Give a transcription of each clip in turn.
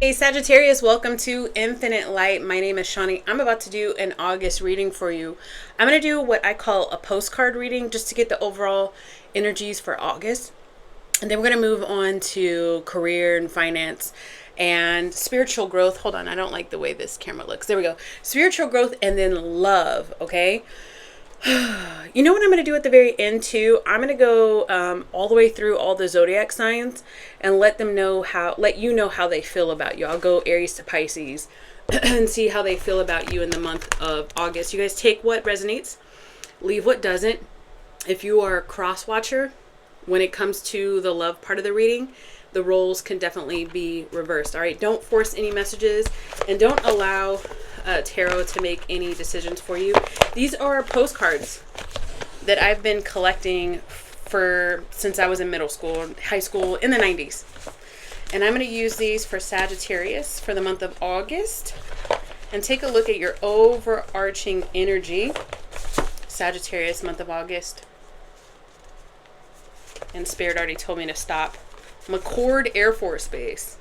Hey Sagittarius, welcome to Infinite Light. My name is Shani. I'm about to do an August reading for you. I'm going to do what I call a postcard reading just to get the overall energies for August. And then we're going to move on to career and finance and spiritual growth. Hold on, I don't like the way this camera looks. There we go. Spiritual growth and then love, okay? You know what I'm going to do at the very end too? I'm going to go all the way through all the zodiac signs and let you know how they feel about you. I'll go Aries to Pisces and see how they feel about you in the month of August. You guys take what resonates, leave what doesn't. If you are a cross watcher, when it comes to the love part of the reading, the roles can definitely be reversed. All right, don't force any messages and don't allow tarot to make any decisions for you. These are postcards that I've been collecting since I was in middle school, high school, in the 90s. And I'm going to use these for Sagittarius for the month of August. And take a look at your overarching energy. Sagittarius, month of August. And Spirit already told me to stop. McCord Air Force Base.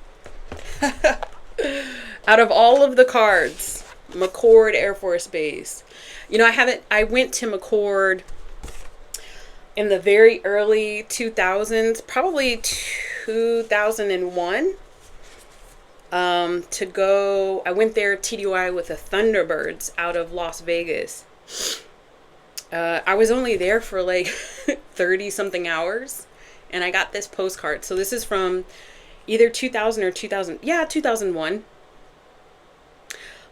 Out of all of the cards, McCord Air Force Base. You know, I went to McCord in the very early 2000s, probably 2001. I went there TDY with the Thunderbirds out of Las Vegas. I was only there for like 30 something hours and I got this postcard. So this is from either 2000 or 2001.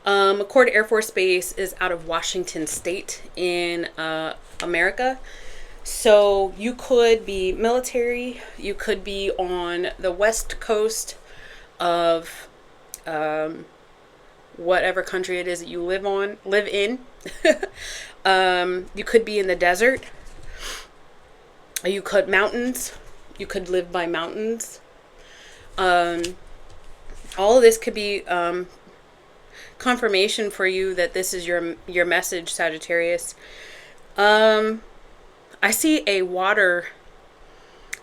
McCord Air Force Base is out of Washington State in America. So you could be military, you could be on the west coast of whatever country it is that you live in. You could be in the desert. You could live by mountains. All of this could be confirmation for you that this is your message, Sagittarius. I see a water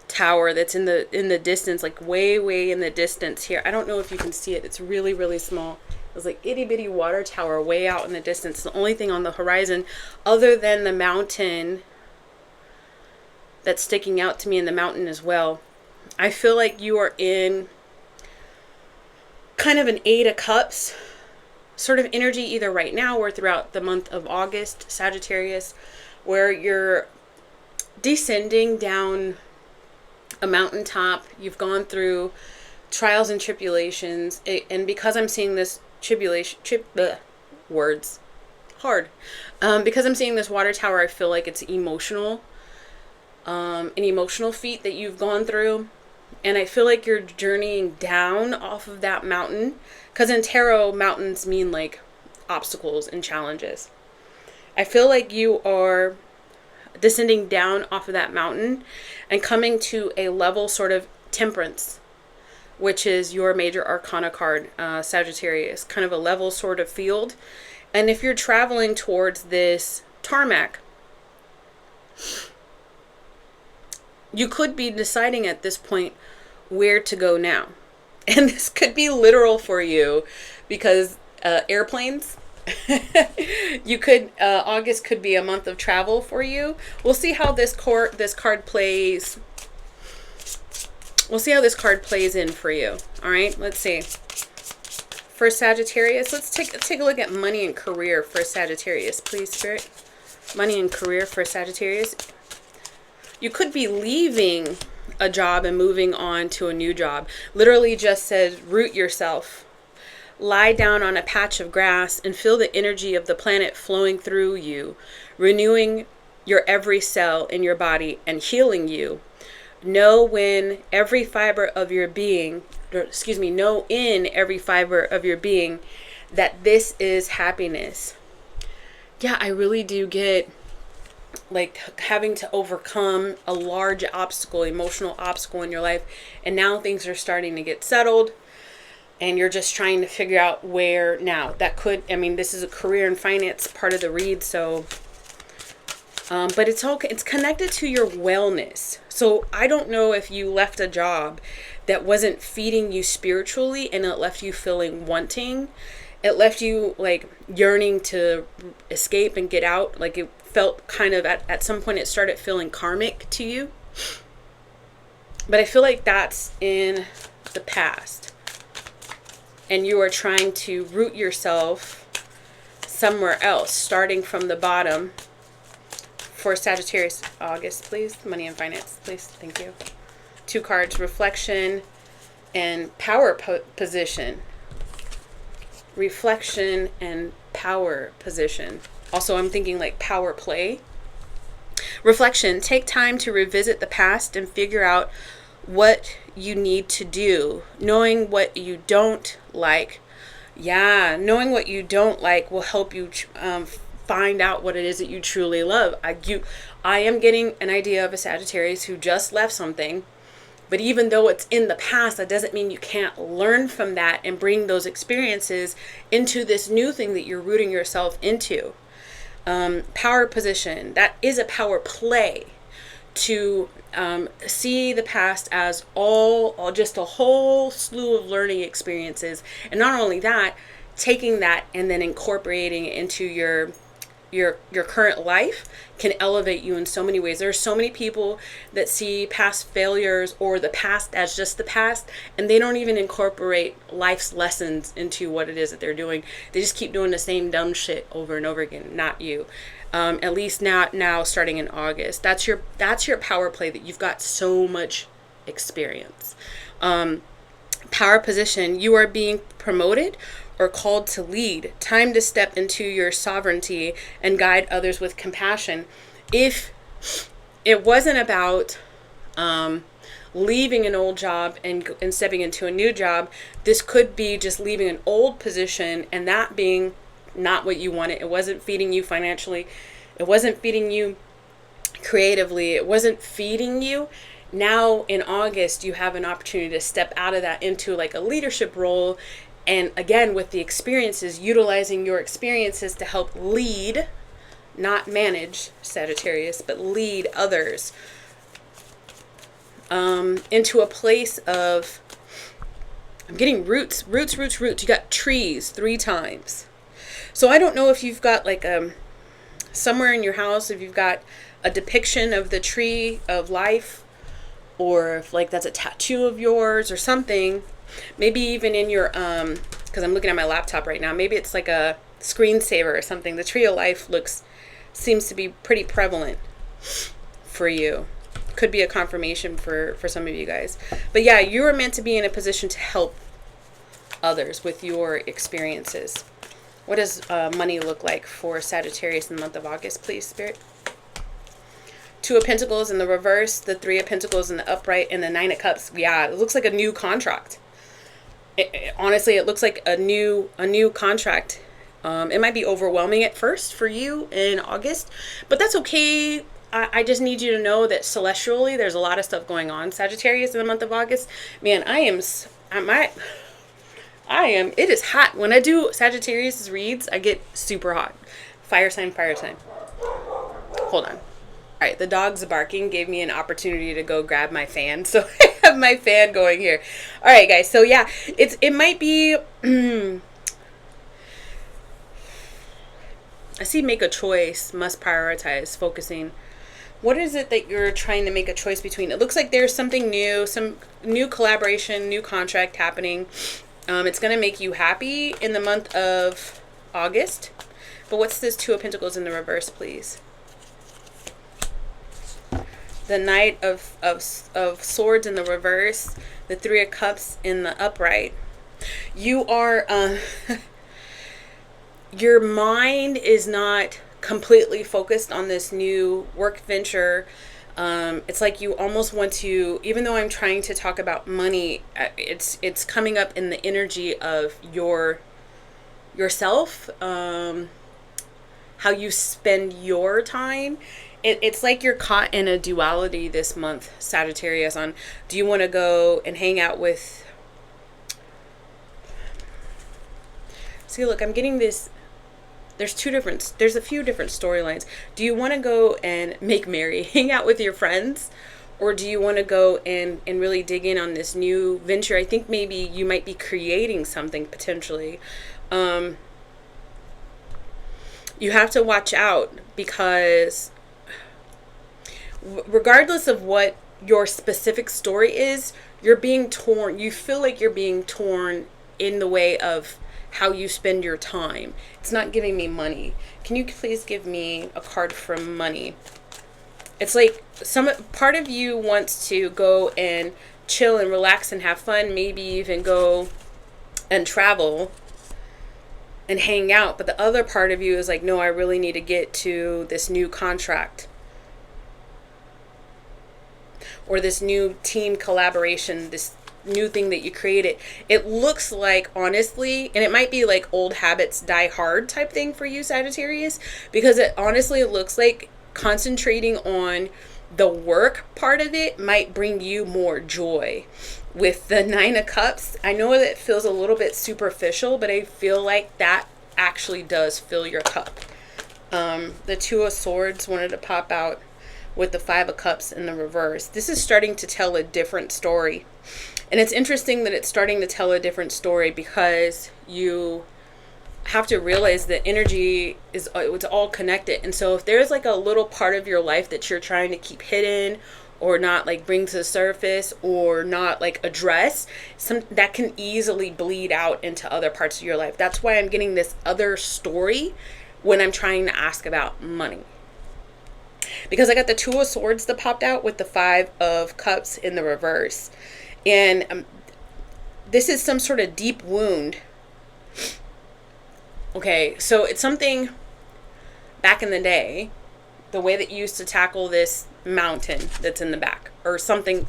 tower that's in the distance, like way in the distance here. I don't know if you can see it. It's really, really small. It's like itty bitty water tower way out in the distance. It's the only thing on the horizon other than the mountain that's sticking out to me, in the mountain as well. I feel like you are in kind of an Eight of Cups sort of energy, either right now or throughout the month of August, Sagittarius, where you're descending down a mountaintop. You've gone through trials and tribulations, and because I'm seeing this because I'm seeing this water tower, I feel like it's emotional, an emotional feat that you've gone through. And I feel like you're journeying down off of that mountain, because in tarot, mountains mean like obstacles and challenges. I feel like you are descending down off of that mountain and coming to a level sort of temperance, which is your major arcana card, Sagittarius, kind of a level sort of field. And if you're traveling towards this tarmac, you could be deciding at this point where to go now. And this could be literal for you, because airplanes, August could be a month of travel for you. We'll see how this card plays. We'll see how this card plays in for you. All right, let's see. For Sagittarius, let's take a look at money and career for Sagittarius, please, Spirit. Money and career for Sagittarius. You could be leaving a job and moving on to a new job. Literally just says root yourself. Lie down on a patch of grass and feel the energy of the planet flowing through you, renewing your every cell in your body and healing you. Know in every fiber of your being that this is happiness. Yeah, I really do get like having to overcome a large obstacle, emotional obstacle in your life, and now things are starting to get settled and you're just trying to figure out where now. This is a career and finance part of the read, so But it's connected to your wellness. So I don't know if you left a job that wasn't feeding you spiritually and it left you feeling wanting. It left you like yearning to escape and get out. Like it felt kind of at some point it started feeling karmic to you. But I feel like that's in the past. And you are trying to root yourself somewhere else, starting from the bottom. For Sagittarius August, please. Money and finance, please. Thank you. 2 cards, reflection and power position. Reflection and power position. Also, I'm thinking like power play. Reflection, take time to revisit the past and figure out what you need to do. Knowing what you don't like. Yeah, knowing what you don't like will help you find out what it is that you truly love. I am getting an idea of a Sagittarius who just left something, but even though it's in the past, that doesn't mean you can't learn from that and bring those experiences into this new thing that you're rooting yourself into. Power position, that is a power play to see the past as all just a whole slew of learning experiences, and not only that, taking that and then incorporating it into your current life can elevate you in so many ways. There are so many people that see past failures or the past as just the past, and they don't even incorporate life's lessons into what it is that they're doing. They just keep doing the same dumb shit over and over again. Not you. At least not now, starting in August. That's your power play, that you've got so much experience. Power position, you are being promoted or called to lead. Time to step into your sovereignty and guide others with compassion. If it wasn't about leaving an old job and stepping into a new job, this could be just leaving an old position and that being not what you wanted. It wasn't feeding you financially. It wasn't feeding you creatively. It wasn't feeding you. Now in August, you have an opportunity to step out of that into like a leadership role. And again, with the experiences, utilizing your experiences to help lead, not manage, Sagittarius, but lead others into a place of, I'm getting roots. You got trees 3 times. So I don't know if you've got like somewhere in your house, if you've got a depiction of the tree of life, or if like that's a tattoo of yours or something. Maybe even in your, because I'm looking at my laptop right now, maybe it's like a screensaver or something. The tree of life seems to be pretty prevalent for you. Could be a confirmation for some of you guys. But yeah, you are meant to be in a position to help others with your experiences. What does money look like for Sagittarius in the month of August, please, Spirit? 2 of Pentacles in the reverse, the 3 of Pentacles in the upright, and the 9 of Cups. Yeah, it looks like a new contract. Honestly, it looks like a new contract. It might be overwhelming at first for you in August, but that's okay. I just need you to know that celestially, there's a lot of stuff going on, Sagittarius, in the month of August. Man, it is hot. When I do Sagittarius reads, I get super hot. Fire sign. Hold on. All right, the dogs barking gave me an opportunity to go grab my fan. So I have my fan going here. All right, guys. So yeah, it might be, I see make a choice, must prioritize, focusing. What is it that you're trying to make a choice between? It looks like there's something new, some new collaboration, new contract happening. It's going to make you happy in the month of August. But what's this 2 of Pentacles in the reverse, please? The Knight of Swords in the reverse, the 3 of Cups in the upright. You are, your mind is not completely focused on this new work venture. It's like you almost want to, even though I'm trying to talk about money, it's coming up in the energy of yourself, how you spend your time. It's like you're caught in a duality this month, Sagittarius, on do you want to go and hang out with... See, look, I'm getting this there's a few different storylines. Do you want to go and make merry, hang out with your friends? Or do you want to go and really dig in on this new venture? I think maybe you might be creating something potentially. You have to watch out, because regardless of what your specific story is, you're being torn. You feel like you're being torn in the way of how you spend your time. It's not giving me money. Can you please give me a card for money? It's like some part of you wants to go and chill and relax and have fun, maybe even go and travel and hang out. But the other part of you is like, no, I really need to get to this new contract or this new team collaboration, this new thing that you created. It looks like, honestly, and it might be like old habits die hard type thing for you, Sagittarius, because it honestly, it looks like concentrating on the work part of it might bring you more joy. With the 9 of Cups, I know that it feels a little bit superficial, but I feel like that actually does fill your cup. The 2 of Swords wanted to pop out with the 5 of Cups in the reverse. This is starting to tell a different story. And it's interesting that it's starting to tell a different story, because you have to realize that energy is, it's all connected. And so if there's like a little part of your life that you're trying to keep hidden or not like bring to the surface or not like address, some that can easily bleed out into other parts of your life. That's why I'm getting this other story when I'm trying to ask about money, because I got the 2 of Swords that popped out with the 5 of Cups in the reverse. And this is some sort of deep wound. Okay, so it's something back in the day, the way that you used to tackle this mountain that's in the back, or something,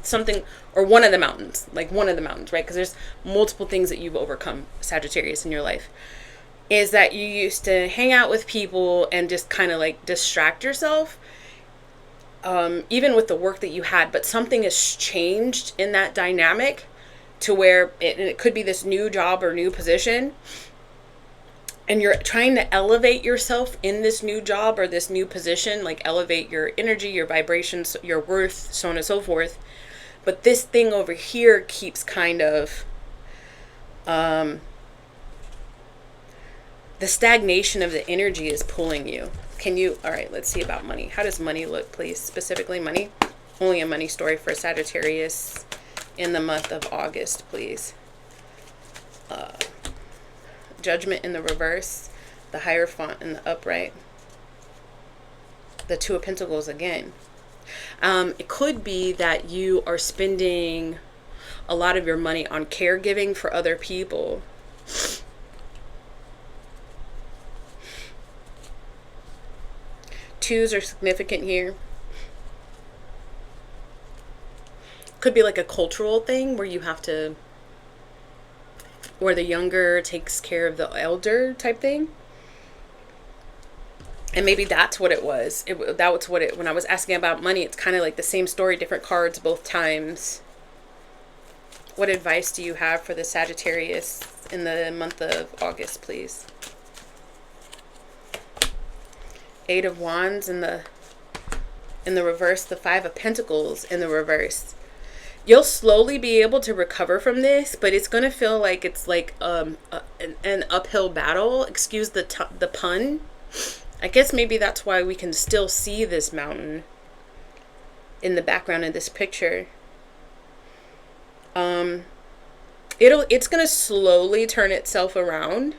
or one of the mountains, right? Because there's multiple things that you've overcome, Sagittarius, in your life, is that you used to hang out with people and just kind of like distract yourself. Even with the work that you had, but something has changed in that dynamic to where it could be this new job or new position, and you're trying to elevate yourself in this new job or this new position, like elevate your energy, your vibrations, your worth, so on and so forth. But this thing over here keeps kind of the stagnation of the energy is pulling you. Can you, all right, let's see about money. How does money look, please? Specifically money. Only a money story for Sagittarius in the month of August, please. Judgment in the reverse. The Hierophant in the upright. The 2 of Pentacles again. It could be that you are spending a lot of your money on caregiving for other people. Twos are significant here. Could be like a cultural thing where you have to, or the younger takes care of the elder type thing. And maybe that's what it was. That was what it, when I was asking about money, it's kind of like the same story, different cards both times. What advice do you have for the Sagittarius in the month of August, please? 8 of Wands in the reverse, the 5 of Pentacles in the reverse. You'll slowly be able to recover from this, but it's going to feel like it's like an uphill battle. Excuse the pun. I guess maybe that's why we can still see this mountain in the background of this picture. It's going to slowly turn itself around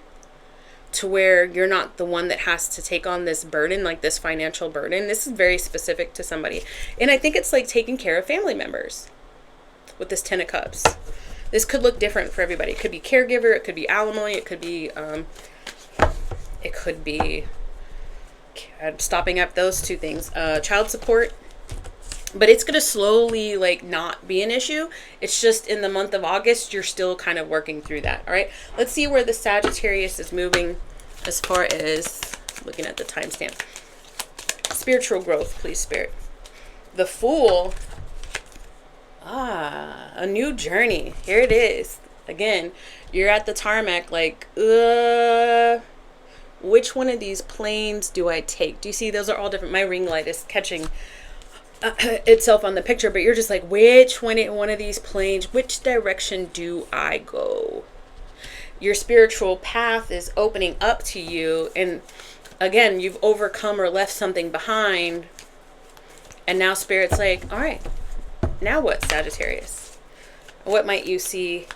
to where you're not the one that has to take on this burden, like this financial burden. This is very specific to somebody. And I think it's like taking care of family members with this 10 of Cups. This could look different for everybody. It could be caregiver, it could be alimony, it could be stopping up those 2 things. Child support. But it's going to slowly like not be an issue. It's just in the month of August, you're still kind of working through that. All right. Let's see where the Sagittarius is moving as far as looking at the timestamp. Spiritual growth, please, Spirit. The Fool. A new journey. Here it is. Again, you're at the tarmac like, which one of these planes do I take? Do you see those are all different? My ring light is catching itself on the picture, but you're just like, which one of these planes, which direction do I go? Your spiritual path is opening up to you, and again, you've overcome or left something behind, and now Spirit's like, all right, now what, Sagittarius? What might you see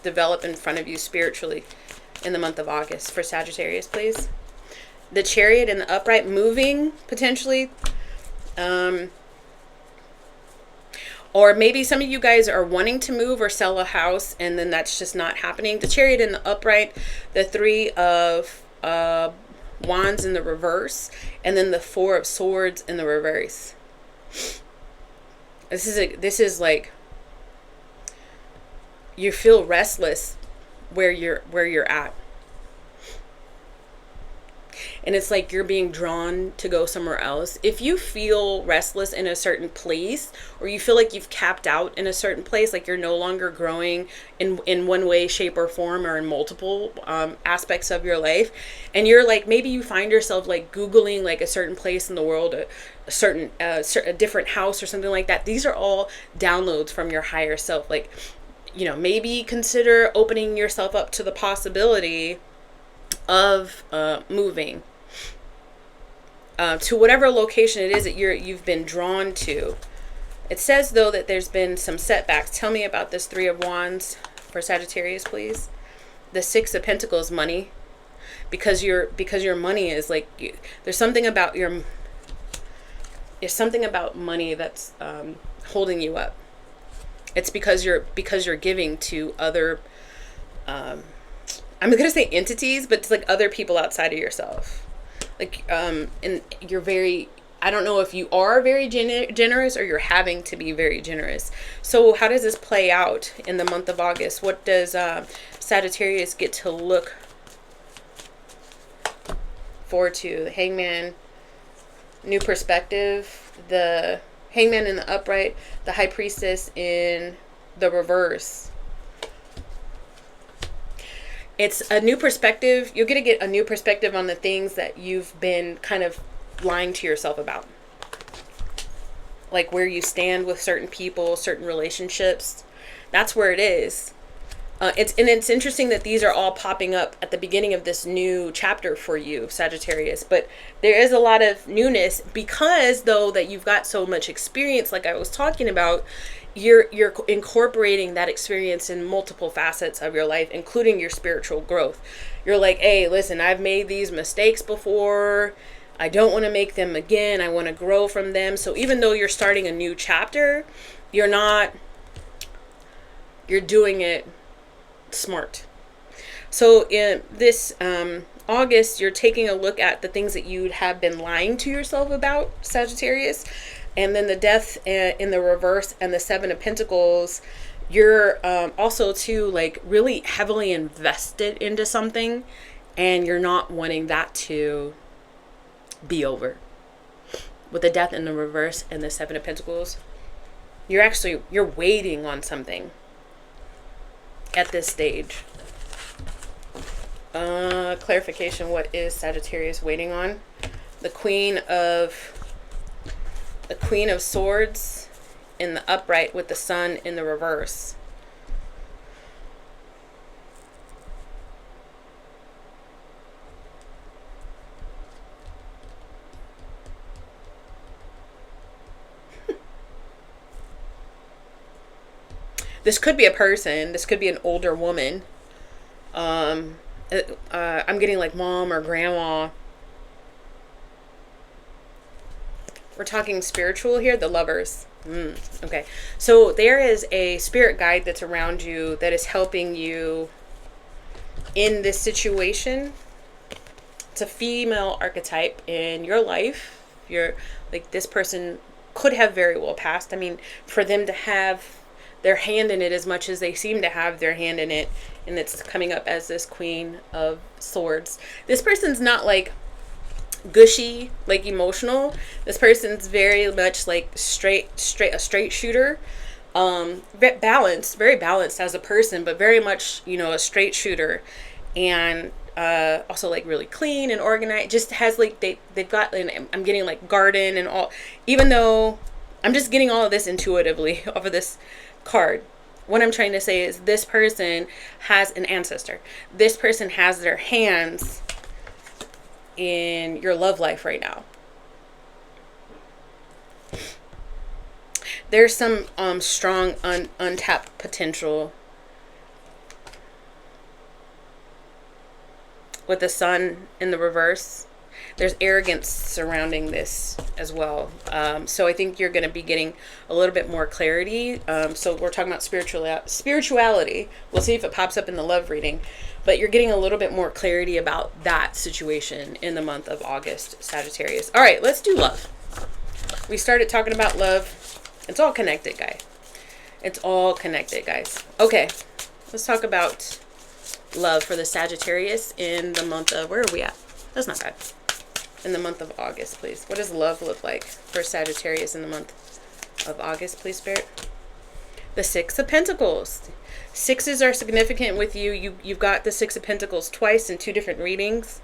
develop in front of you spiritually in the month of August for Sagittarius, please? The Chariot and the upright, moving potentially. Or maybe some of you guys are wanting to move or sell a house, and then that's just not happening. The Chariot in the upright, the Three of Wands in the reverse, and then the Four of Swords in the reverse. This is like, you feel restless where you're at. And it's like you're being drawn to go somewhere else. If you feel restless in a certain place, or you feel like you've capped out in a certain place, like you're no longer growing in one way, shape, or form, or in multiple aspects of your life, and you're like, maybe you find yourself like Googling like a certain place in the world, a different house or something like that. These are all downloads from your higher self. Like, maybe consider opening yourself up to the possibility of moving to whatever location it is that you've been drawn to. It says though that there's been some setbacks. Tell me about this Three of Wands for Sagittarius, please. The Six of Pentacles, money, because your money is like, there's something about money that's holding you up. It's because you're giving to other I'm gonna say entities, but it's like other people outside of yourself. Like, and you're very, I don't know if you are very generous or you're having to be very generous. So how does this play out in the month of August? What does Sagittarius get to look forward to? The Hangman, new perspective, the Hangman in the upright, the High Priestess in the reverse. It's a new perspective. You're going to get a new perspective on the things that you've been kind of lying to yourself about. Like where you stand with certain people, certain relationships. That's where it is. It's interesting that these are all popping up at the beginning of this new chapter for you, Sagittarius. But there is a lot of newness because, though, that you've got so much experience, like I was talking about, you're incorporating that experience in multiple facets of your life, including your spiritual growth. You're like, hey, listen, I've made these mistakes before. I don't want to make them again. I want to grow from them. So even though you're starting a new chapter, you're doing it smart. So in this August, you're taking a look at the things that you have been lying to yourself about, Sagittarius. And then the Death in the reverse and the Seven of Pentacles, you're also too like really heavily invested into something, and you're not wanting that to be over. With the Death in the reverse and the Seven of Pentacles, you're waiting on something at this stage. Clarification, what is Sagittarius waiting on? The Queen of Swords in the upright with the Sun in the reverse. This could be a person. This could be an older woman. I'm getting like mom or grandma. We're talking spiritual here, the Lovers. Okay. So there is a spirit guide that's around you that is helping you in this situation. It's a female archetype in your life. You're like, this person could have very well passed. I mean, for them to have their hand in it as much as they seem to have their hand in it, and it's coming up as this Queen of Swords. This person's not like gushy, like emotional. This person's very much like a straight shooter. Very balanced as a person, but very much, a straight shooter. And also like really clean and organized. Just has like they've got, and I'm getting like garden and all, even though I'm just getting all of this intuitively off of this card. What I'm trying to say is this person has an ancestor. This person has their hands in your love life right now. There's some strong untapped potential with the sun in the reverse. There's arrogance surrounding this as well. So I think you're going to be getting a little bit more clarity. So we're talking about spirituality. We'll see if it pops up in the love reading. But you're getting a little bit more clarity about that situation in the month of August, Sagittarius. All right, let's do love. We started talking about love. It's all connected, guys. It's all connected, guys. Okay, let's talk about love for the Sagittarius in the month of, where are we at? That's not bad. In the month of August, please. What does love look like for Sagittarius in the month of August, please, Spirit? The Six of Pentacles. Sixes are significant with you. You've got the Six of Pentacles twice in two different readings.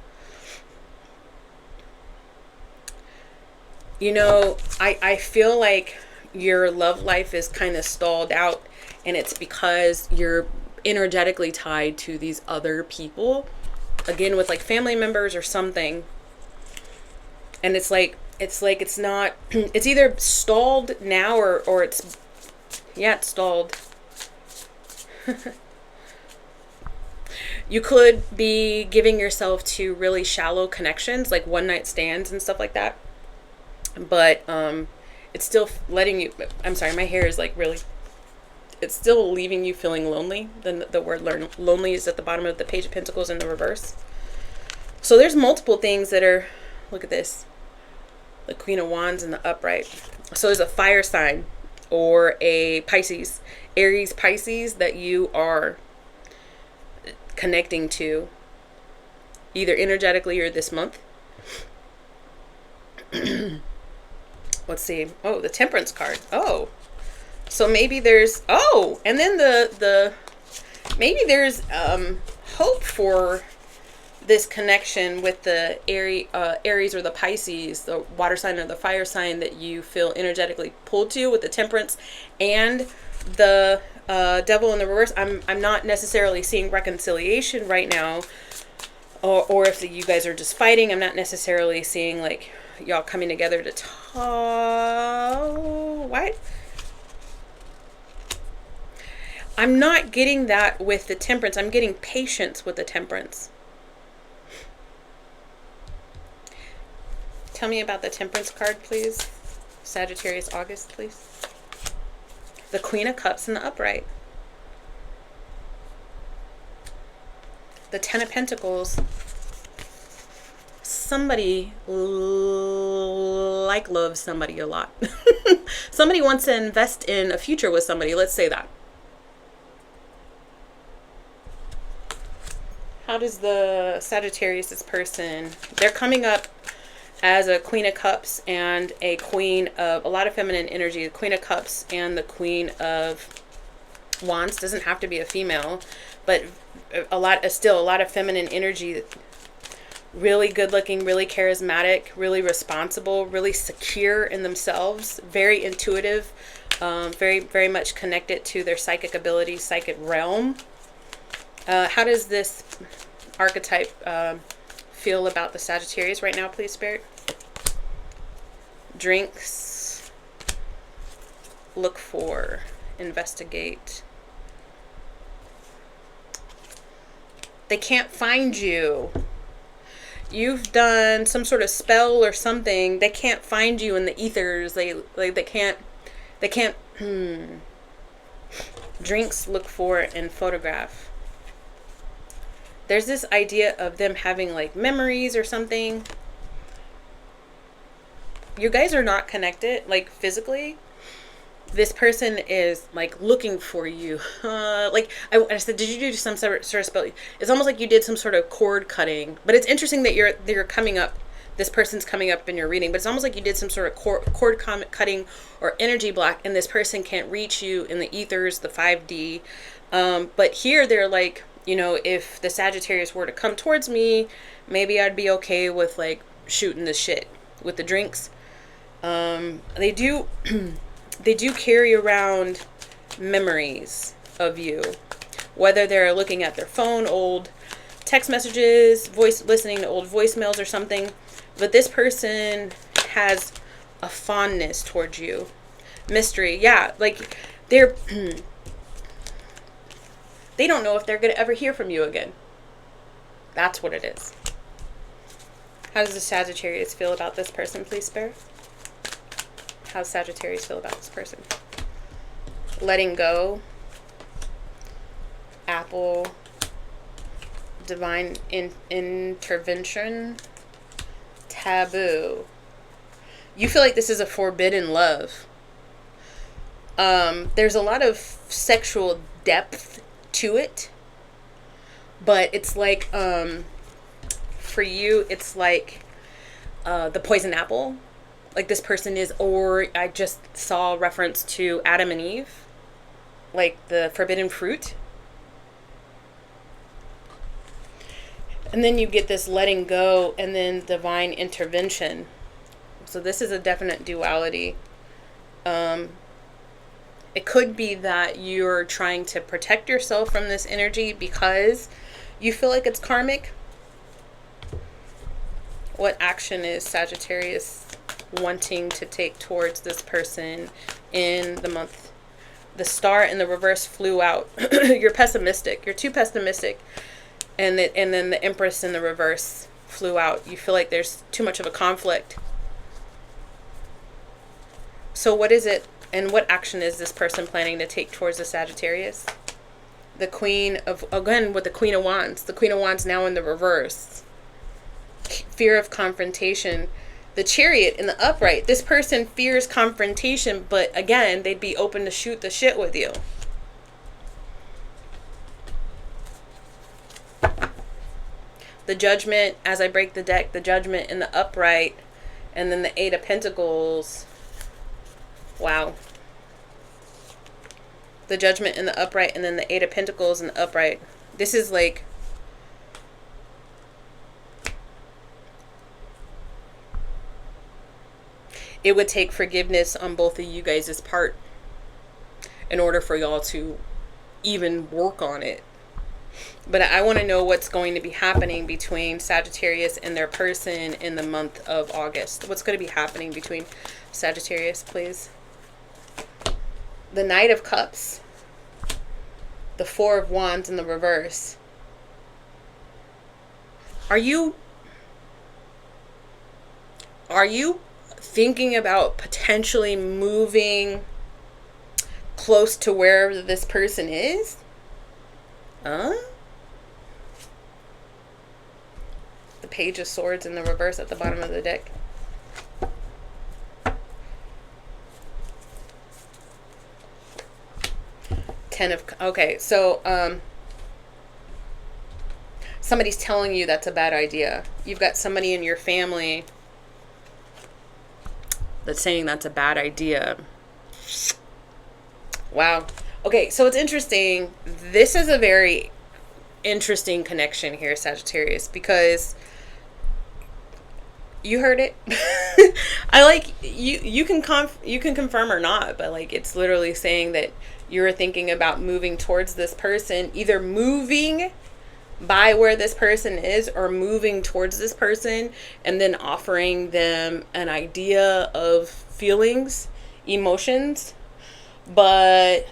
You know, I feel like your love life is kind of stalled out, and it's because you're energetically tied to these other people, again with like family members or something. And it's not, it's either stalled now or it's stalled. You could be giving yourself to really shallow connections, like one night stands and stuff like that. But it's still letting you, I'm sorry, my hair is like really, it's still leaving you feeling lonely. The word lonely is at the bottom of the Page of Pentacles in the reverse. So there's multiple things that are, look at this, the Queen of Wands in the upright. So there's a fire sign or a Pisces, Aries, Pisces that you are connecting to either energetically or this month. Let's see. Oh, the Temperance card. Oh, so maybe there's, oh, and then maybe there's hope for this connection with the Aries or the Pisces, the water sign or the fire sign that you feel energetically pulled to with the Temperance and the Devil in the reverse. I'm not necessarily seeing reconciliation right now, or if you guys are just fighting. I'm not necessarily seeing like y'all coming together to talk. What? I'm not getting that with the Temperance. I'm getting patience with the Temperance. Tell me about the Temperance card, please. Sagittarius August, please. The Queen of Cups in the upright. The Ten of Pentacles. Somebody loves somebody a lot. Somebody wants to invest in a future with somebody. Let's say that. How does the Sagittarius, this person, they're coming up as a Queen of Cups and a Queen of, a lot of feminine energy, the Queen of Cups and the Queen of Wands. Doesn't have to be a female, but still a lot of feminine energy. Really good looking, really charismatic, really responsible, really secure in themselves, very intuitive, very, very much connected to their psychic abilities, psychic realm. How does this archetype feel about the Sagittarius right now, please, Spirit? Drinks. Look for. Investigate. They can't find you. You've done some sort of spell or something. They can't find you in the ethers. They can't. Drinks. Look for and photograph. There's this idea of them having like memories or something. You guys are not connected, like physically. This person is like looking for you. Like I said, did you do some sort of spell? It's almost like you did some sort of cord cutting. But it's interesting that you're coming up. This person's coming up in your reading, but it's almost like you did some sort of cord cutting or energy block, and this person can't reach you in the ethers, the 5D. But here they're like, You know, if the Sagittarius were to come towards me, maybe I'd be okay with like shooting the shit with the drinks. They do they do carry around memories of you, whether they're looking at their phone, old text messages, listening to old voicemails or something. But this person has a fondness towards you. Mystery, yeah, like they're they don't know if they're gonna ever hear from you again. That's what it is. How does the Sagittarius feel about this person, please, Spirit? How does Sagittarius feel about this person? Letting go. Apple. Divine intervention. Taboo. You feel like this is a forbidden love. There's a lot of sexual depth to it. But it's like, for you, it's like the poison apple. Like this person is, or I just saw reference to Adam and Eve. Like the forbidden fruit. And then you get this letting go and then divine intervention. So this is a definite duality. It could be that you're trying to protect yourself from this energy because you feel like it's karmic. What action is Sagittarius wanting to take towards this person in the month? The star in the reverse flew out. You're pessimistic. You're too pessimistic. And then the Empress in the reverse flew out. You feel like there's too much of a conflict. So what is it, and what action is this person planning to take towards the Sagittarius? The Queen of, again, with the Queen of Wands. The Queen of Wands now in the reverse. Fear of confrontation. The Chariot in the upright. This person fears confrontation, but again, they'd be open to shoot the shit with you. The Judgment, as I break the deck, the Judgment in the upright, and then the Eight of Pentacles. Wow. The Judgment in the upright, and then the Eight of Pentacles in the upright. This is like, it would take forgiveness on both of you guys' part in order for y'all to even work on it. But I want to know what's going to be happening between Sagittarius and their person in the month of August. What's going to be happening between Sagittarius, please? The Knight of Cups. The Four of Wands in the reverse. Are you thinking about potentially moving close to wherever this person is? Huh? The Page of Swords in the reverse at the bottom of the deck. Okay, so somebody's telling you that's a bad idea. You've got somebody in your family that's saying that's a bad idea. Wow. Okay, so it's interesting. This is a very interesting connection here, Sagittarius, because you heard it. I like you can confirm or not, but like it's literally saying that you're thinking about moving towards this person, either moving by where this person is or moving towards this person and then offering them an idea of feelings, emotions. But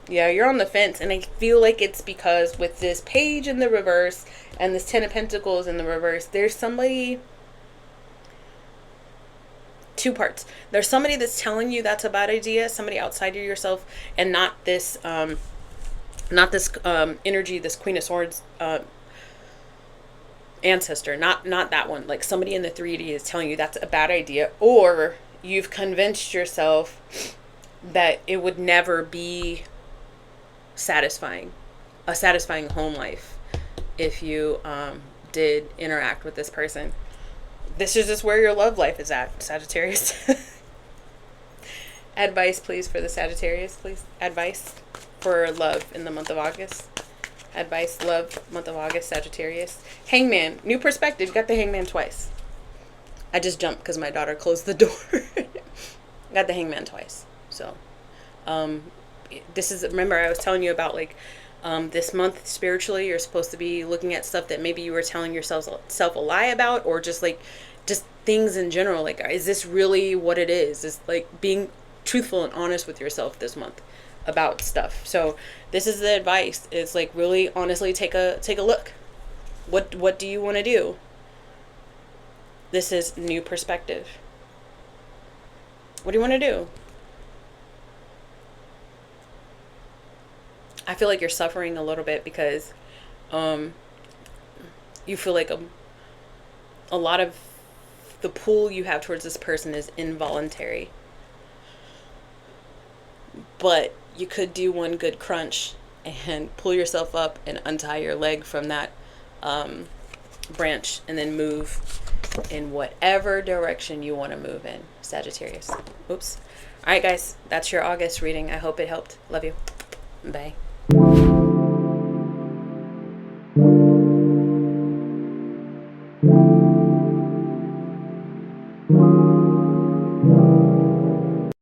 yeah, you're on the fence, and I feel like it's because with this Page in the reverse and this Ten of Pentacles in the reverse, there's somebody, two parts. There's somebody that's telling you that's a bad idea, somebody outside of yourself, and not this energy, this Queen of Swords ancestor, not that one. Like somebody in the 3D is telling you that's a bad idea, or you've convinced yourself that it would never be a satisfying home life if you did interact with this person. This is just where your love life is at, Sagittarius. Advice, please, for the Sagittarius, please. Advice for love in the month of August. Advice, love, month of August, Sagittarius. Hangman, new perspective. Got the hangman twice. I just jumped because my daughter closed the door. Got the hangman twice. So, this is, remember I was telling you about like, this month spiritually, you're supposed to be looking at stuff that maybe you were telling yourself a lie about, or just like, just things in general. Like, is this really what it is? It's like being truthful and honest with yourself this month about stuff. So this is the advice. It's like, really honestly take a look. What do you want to do? This is new perspective. What do you want to do? I feel like you're suffering a little bit because you feel like a lot of the pull you have towards this person is involuntary. But you could do one good crunch and pull yourself up and untie your leg from that branch and then move in whatever direction you want to move in, Sagittarius. Oops. All right, guys, that's your August reading. I hope it helped. Love you. Bye.